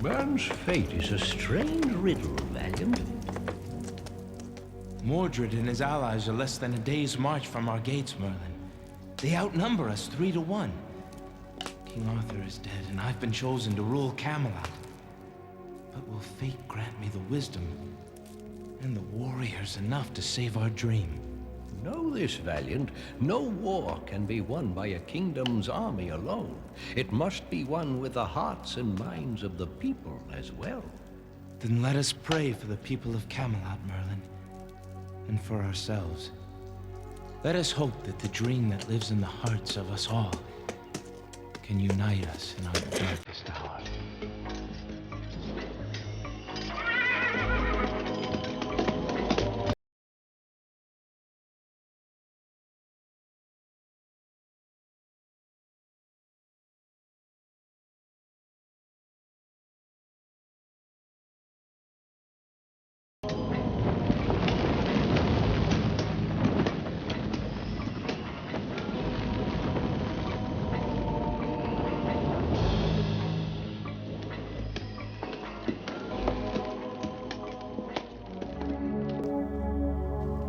Man's fate is a strange riddle, Valiant. Mordred and his allies are less than a day's march from our gates, Merlin. They outnumber us 3 to 1. King Arthur is dead, and I've been chosen to rule Camelot. But will fate grant me the wisdom and the warriors enough to save our dream? Know this, Valiant. No war can be won by a kingdom's army alone. It must be won with the hearts and minds of the people as well. Then let us pray for the people of Camelot, Merlin, and for ourselves. Let us hope that the dream that lives in the hearts of us all can unite us in our darkest hour.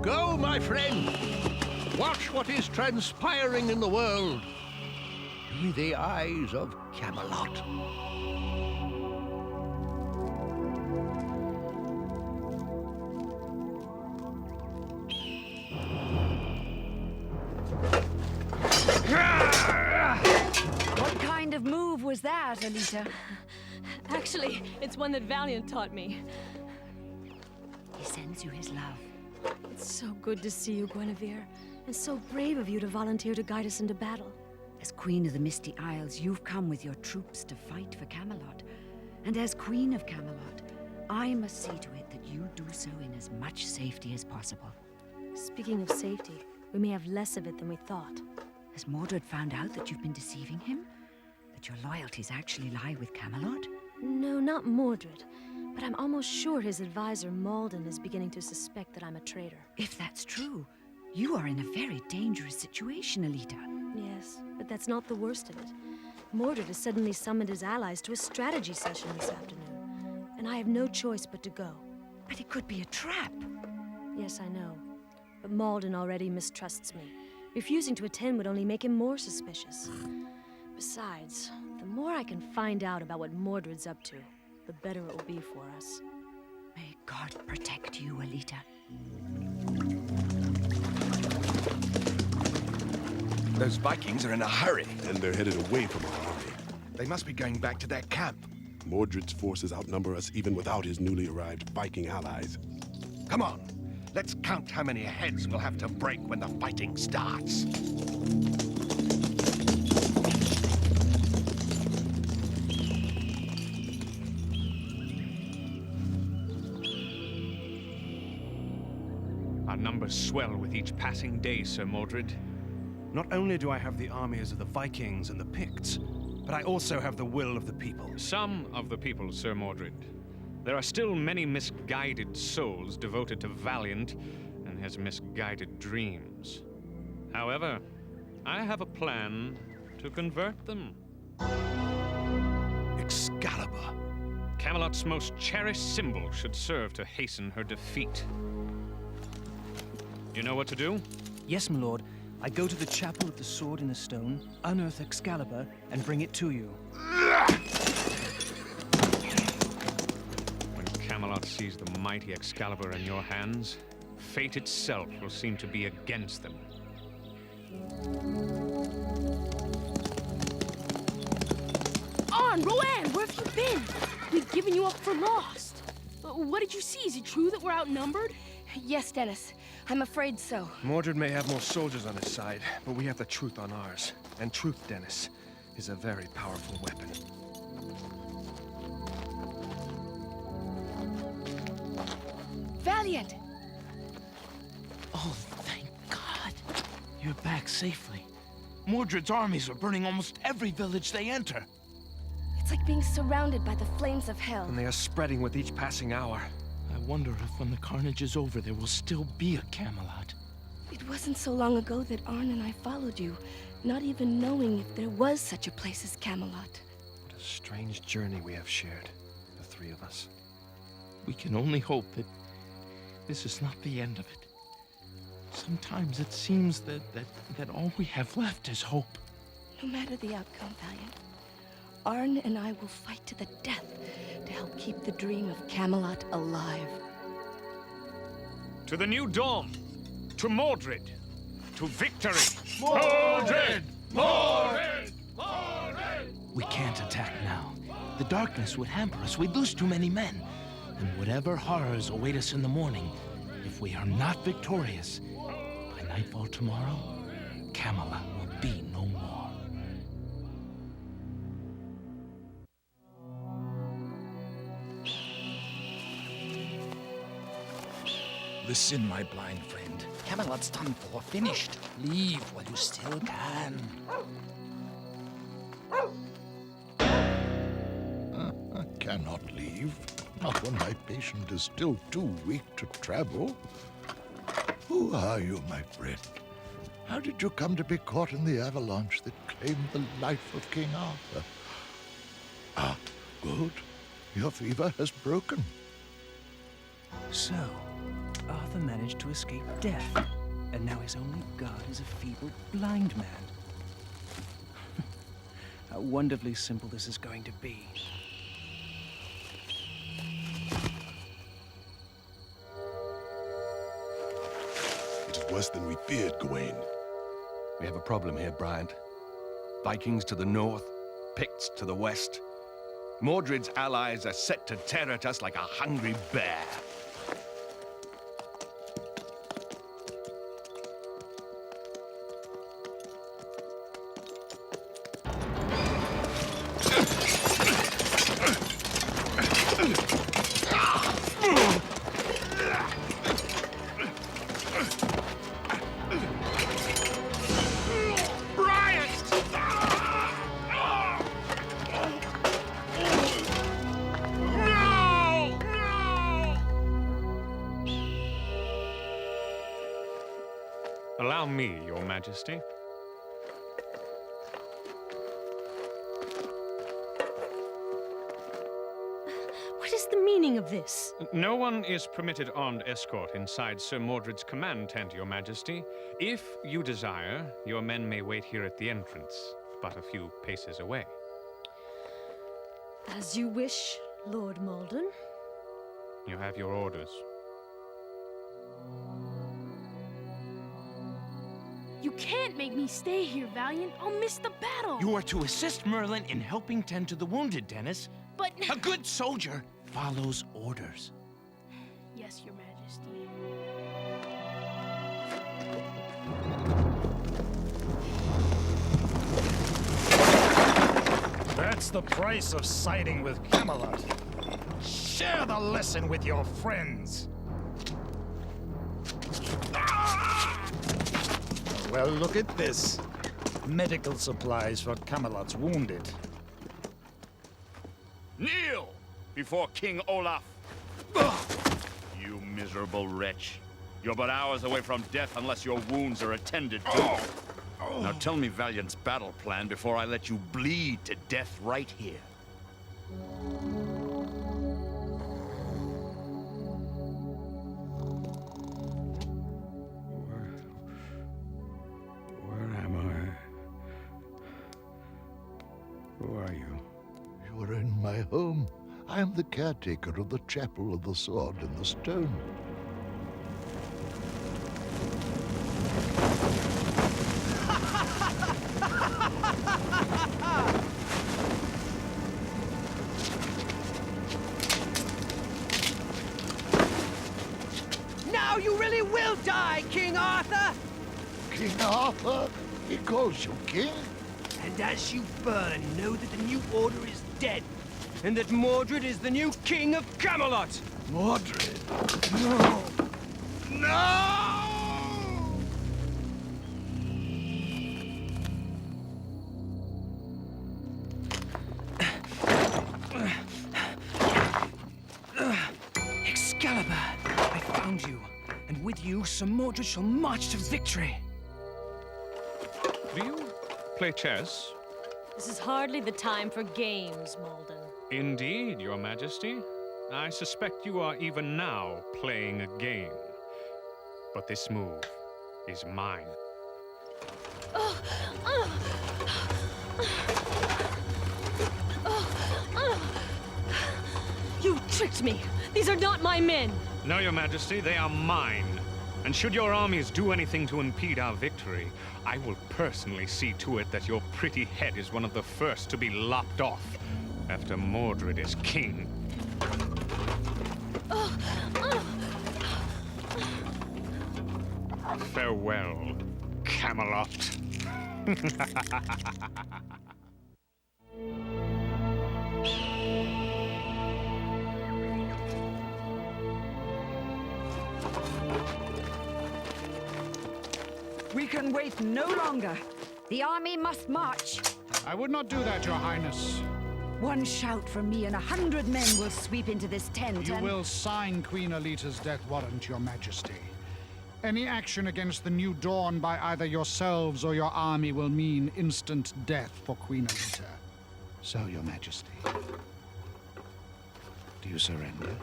Go, my friend! Watch what is transpiring in the world. Be the eyes of Camelot. What kind of move was that, Aleta? Actually, it's one that Valiant taught me. He sends you his love. It's so good to see you, Guinevere. And so brave of you to volunteer to guide us into battle. As Queen of the Misty Isles, you've come with your troops to fight for Camelot. And as Queen of Camelot, I must see to it that you do so in as much safety as possible. Speaking of safety, we may have less of it than we thought. Has Mordred found out that you've been deceiving him? That your loyalties actually lie with Camelot? No, not Mordred. But I'm almost sure his advisor, Malden, is beginning to suspect that I'm a traitor. If that's true, you are in a very dangerous situation, Aleta. Yes, but that's not the worst of it. Mordred has suddenly summoned his allies to a strategy session this afternoon. And I have no choice but to go. But it could be a trap. Yes, I know. But Malden already mistrusts me. Refusing to attend would only make him more suspicious. Besides, the more I can find out about what Mordred's up to, the better it will be for us. May God protect you, Aleta. Those Vikings are in a hurry. And they're headed away from our army. They must be going back to their camp. Mordred's forces outnumber us even without his newly arrived Viking allies. Come on, let's count how many heads we'll have to break when the fighting starts. Our numbers swell with each passing day, Sir Mordred. Not only do I have the armies of the Vikings and the Picts, but I also have the will of the people. Some of the people, Sir Mordred. There are still many misguided souls devoted to Valiant and his misguided dreams. However, I have a plan to convert them. Excalibur. Camelot's most cherished symbol should serve to hasten her defeat. You know what to do? Yes, my lord. I go to the chapel of the sword in the stone, unearth Excalibur, and bring it to you. When Camelot sees the mighty Excalibur in your hands, fate itself will seem to be against them. On, Rowan, where have you been? We've given you up for lost. What did you see? Is it true that we're outnumbered? Yes, Dennis. I'm afraid so. Mordred may have more soldiers on his side, but we have the truth on ours. And truth, Dennis, is a very powerful weapon. Valiant! Oh, thank God. You're back safely. Mordred's armies are burning almost every village they enter. It's like being surrounded by the flames of hell. And they are spreading with each passing hour. I wonder if when the carnage is over, there will still be a Camelot. It wasn't so long ago that Arn and I followed you, not even knowing if there was such a place as Camelot. What a strange journey we have shared. three of us. We can only hope that this is not the end of it. Sometimes it seems that all we have left is hope. No matter the outcome, Valiant, Arn and I will fight to the death to help keep the dream of Camelot alive. To the new dawn, to Mordred, to victory. Mordred! Mordred! We can't attack now. The darkness would hamper us. We'd lose too many men. And whatever horrors await us in the morning, if we are not victorious, by nightfall tomorrow, Camelot will be no more. Listen, my blind friend. Camelot's done for, finished. Leave while you still can. I cannot leave. Not when my patient is still too weak to travel. Who are you, my friend? How did you come to be caught in the avalanche that claimed the life of King Arthur? Ah, good. Your fever has broken. So, Arthur managed to escape death, and now his only guard is a feeble blind man. How wonderfully simple this is going to be. It is worse than we feared, Gawain. We have a problem here, Bryant. Vikings to the north, Picts to the west. Mordred's allies are set to tear at us like a hungry bear. Allow me, Your Majesty. What is the meaning of this? No one is permitted armed escort inside Sir Mordred's command tent, Your Majesty. If you desire, your men may wait here at the entrance, but a few paces away. As you wish, Lord Malden. You have your orders. You can't make me stay here, Valiant. I'll miss the battle. You are to assist Merlin in helping tend to the wounded, Dennis. But... A good soldier follows orders. Yes, Your Majesty. That's the price of siding with Camelot. Share the lesson with your friends. Well, look at this. Medical supplies for Camelot's wounded. Kneel before King Olaf. You miserable wretch. You're but hours away from death unless your wounds are attended to. Now tell me Valiant's battle plan before I let you bleed to death right here. Where am I? Who are you? You are in my home. I am the caretaker of the Chapel of the Sword and the Stone. Now you really will die, King Arthur! King Arthur? He calls you king? And as you burn, know that the new order is dead, and that Mordred is the new king of Camelot! Mordred? No! No! Excalibur! I found you, and with you, Sir Mordred shall march to victory. Do you play chess? This is hardly the time for games, Malden. Indeed, Your Majesty. I suspect you are even now playing a game. But this move is mine. You tricked me! These are not my men! No, Your Majesty, they are mine. And should your armies do anything to impede our victory, I will personally see to it that your pretty head is one of the first to be lopped off after Mordred is king. Farewell, Camelot. We can wait no longer. The army must march. I would not do that, Your Highness. One shout from me and 100 men will sweep into this tent You and... will sign Queen Aleta's death warrant, Your Majesty. Any action against the New Dawn by either yourselves or your army will mean instant death for Queen Aleta. So, Your Majesty, do you surrender?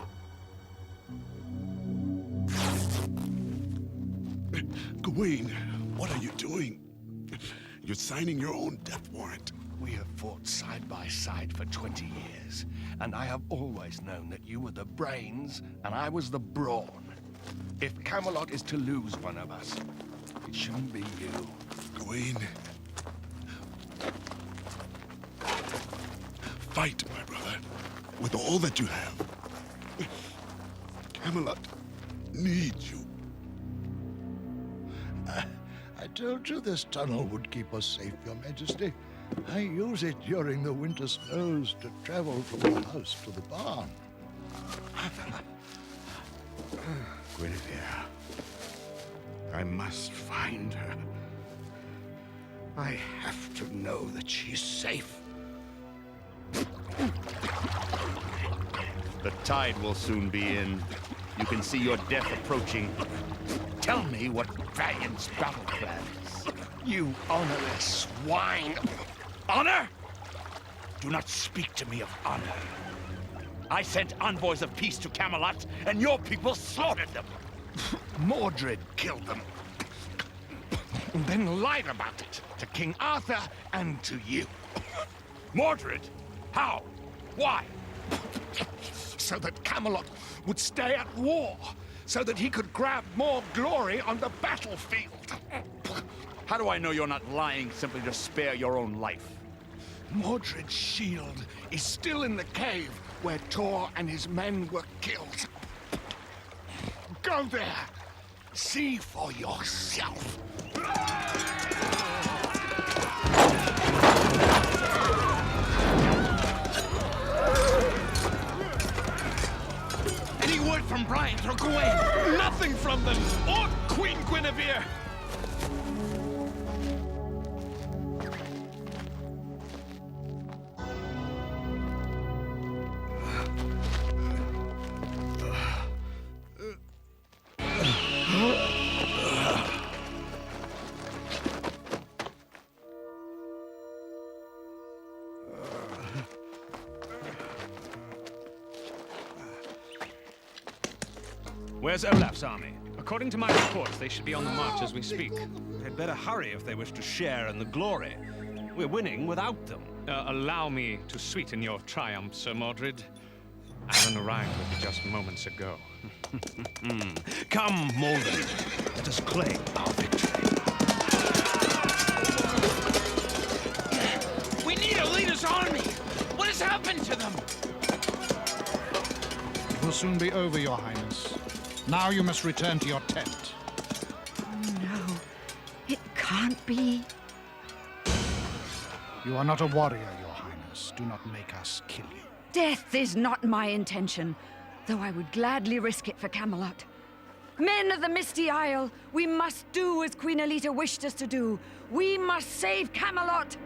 Gawain, what are you doing? You're signing your own death warrant. We have fought side by side for 20 years, and I have always known that you were the brains and I was the brawn. If Camelot is to lose one of us, it shouldn't be you. Gawain. Fight, my brother, with all that you have. Camelot needs you. I told you this tunnel would keep us safe, Your Majesty. I use it during the winter snows to travel from the house to the barn. Guinevere. I must find her. I have to know that she's safe. The tide will soon be in. You can see your death approaching. Tell me what Valiant's battle plan is. You honorless swine! Honor? Do not speak to me of honor. I sent envoys of peace to Camelot, and your people slaughtered them. Mordred killed them. Then lied about it to King Arthur and to you. Mordred? How? Why? So that Camelot would stay at war, so that he could grab more glory on the battlefield. How do I know you're not lying simply to spare your own life? Mordred's shield is still in the cave where Tor and his men were killed. Go there. See for yourself. Any word from Bryant or Gawain? Nothing from them, or Queen Guinevere! Where's Olaf's army? According to my reports, they should be on the march as we speak. They'd better hurry if they wish to share in the glory. We're winning without them. Allow me to sweeten your triumph, Sir Mordred. Alan arrived with you just moments ago. Come, Mordred. Let us claim our victory. We need Aleta's army! What has happened to them? It will soon be over, Your Highness. Now you must return to your tent. Oh, no. It can't be. You are not a warrior, Your Highness. Do not make us kill you. Death is not my intention, though I would gladly risk it for Camelot. Men of the Misty Isle, we must do as Queen Aleta wished us to do. We must save Camelot!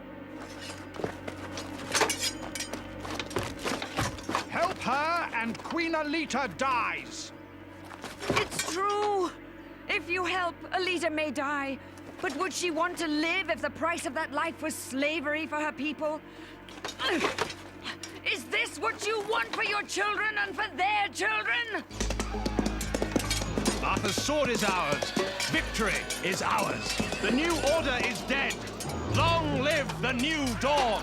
Help her, and Queen Aleta dies! It's true! If you help, Aleta may die. But would she want to live if the price of that life was slavery for her people? Is this what you want for your children and for their children? Arthur's sword is ours. Victory is ours. The new order is dead. Long live the new dawn!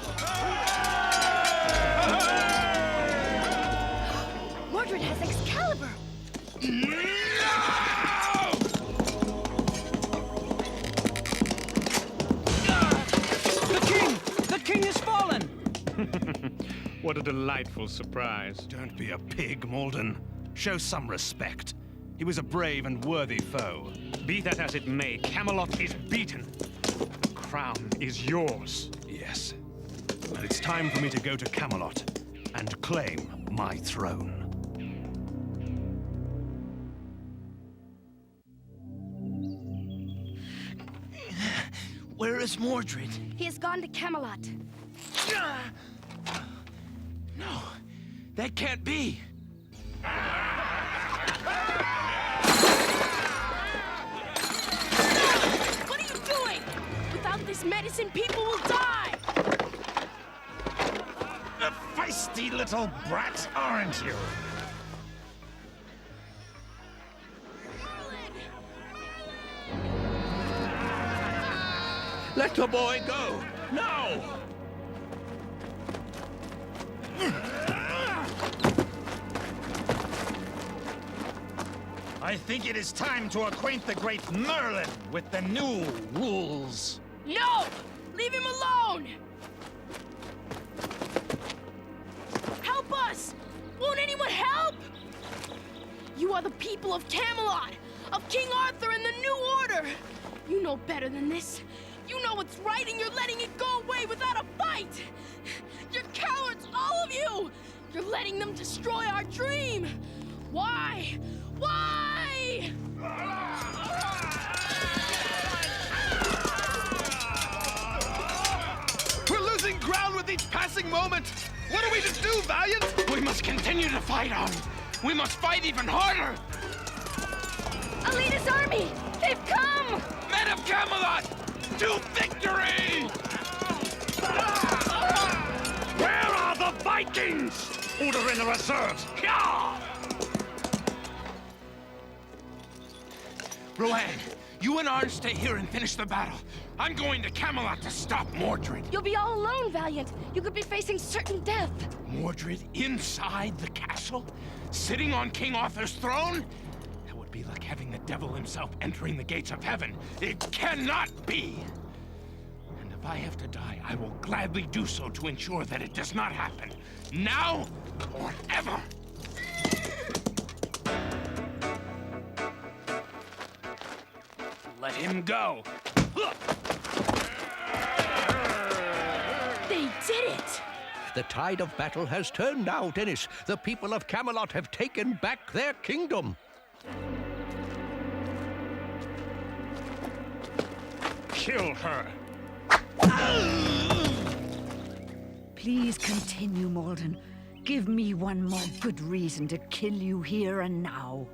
Mordred has Excalibur! The king has fallen! What a delightful surprise. Don't be a pig, Malden. Show some respect. He was a brave and worthy foe. Be that as it may, Camelot is beaten. The crown is yours. Yes. And it's time for me to go to Camelot and claim my throne. Where is Mordred? He has gone to Camelot. No, that can't be. What are you doing? Without this medicine, people will die! A feisty little brat, aren't you? Let the boy go! Now! I think it is time to acquaint the great Merlin with the new rules. No! Leave him alone! Help us! Won't anyone help? You are the people of Camelot, of King Arthur and the New Order. You know better than this. You know what's right and you're letting it go away without a fight. You're cowards, all of you! You're letting them destroy our dream! Why? Why? We're losing ground with each passing moment! What are we to do, Valiant? We must continue to fight on. We must fight even harder! Aleta's army! They've come! Men of Camelot! To victory! Where are the Vikings? Order in the reserves! Yeah! Rowan, you and Arn stay here and finish the battle. I'm going to Camelot to stop Mordred. You'll be all alone, Valiant. You could be facing certain death. Mordred inside the castle? Sitting on King Arthur's throne? That would be like having the devil himself entering the gates of heaven. It cannot be! And if I have to die, I will gladly do so to ensure that it does not happen. Now or ever! Let him go! They did it! The tide of battle has turned now, Dennis. The people of Camelot have taken back their kingdom. Kill her! Please continue, Malden. Give me one more good reason to kill you here and now.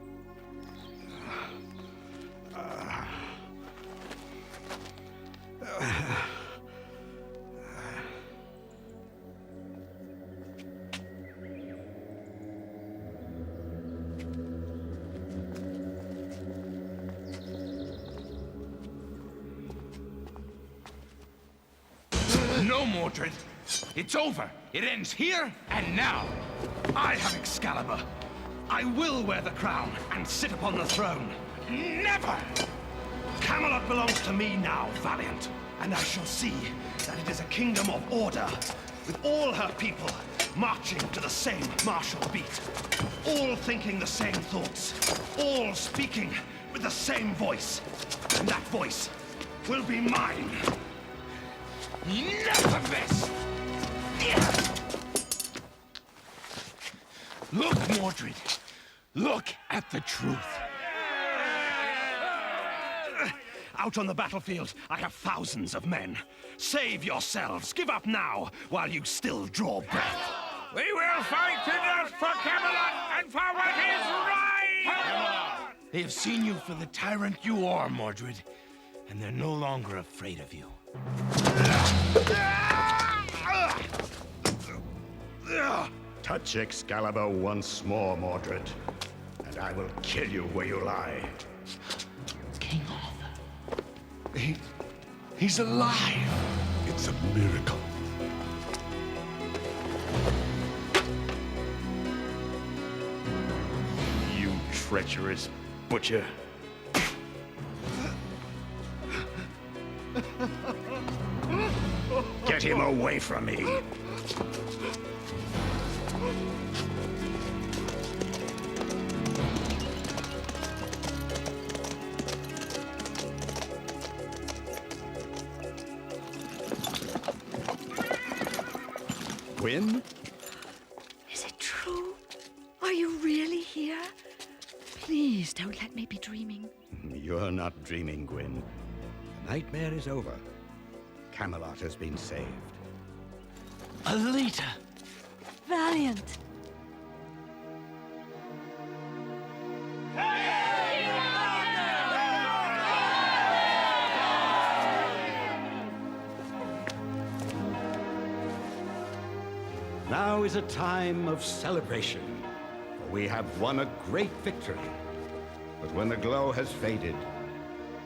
No, Mordred. It's over. It ends here and now. I have Excalibur. I will wear the crown and sit upon the throne. Never! Camelot belongs to me now, Valiant. And I shall see that it is a kingdom of order, with all her people marching to the same martial beat. All thinking the same thoughts. All speaking with the same voice. And that voice will be mine. Enough of this! Look, Mordred. Look at the truth. Out on the battlefield, I have thousands of men. Save yourselves. Give up now, while you still draw breath. We will fight to death for Camelot and for what is right! They have seen you for the tyrant you are, Mordred, and they're no longer afraid of you. Touch Excalibur once more, Mordred, and I will kill you where you lie. King Arthur. He's alive. It's a miracle. You treacherous butcher. Get him away from me. Gwyn? Is it true? Are you really here? Please don't let me be dreaming. You're not dreaming, Gwyn. The nightmare is over. Camelot has been saved. Aleta! Valiant! Now is a time of celebration, for we have won a great victory. But when the glow has faded,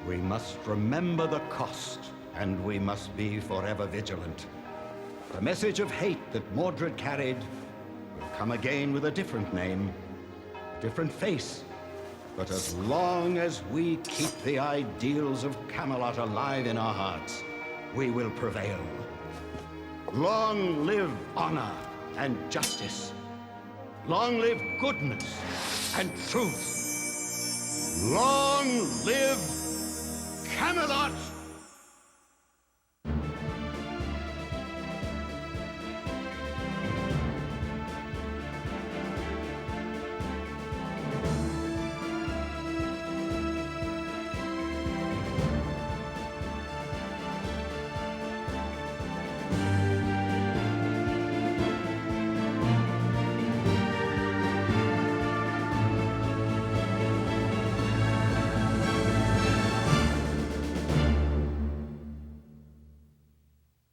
we must remember the cost, and we must be forever vigilant. The message of hate that Mordred carried will come again with a different name, a different face. But as long as we keep the ideals of Camelot alive in our hearts, we will prevail. Long live honor and justice. Long live goodness and truth. Long live Camelot!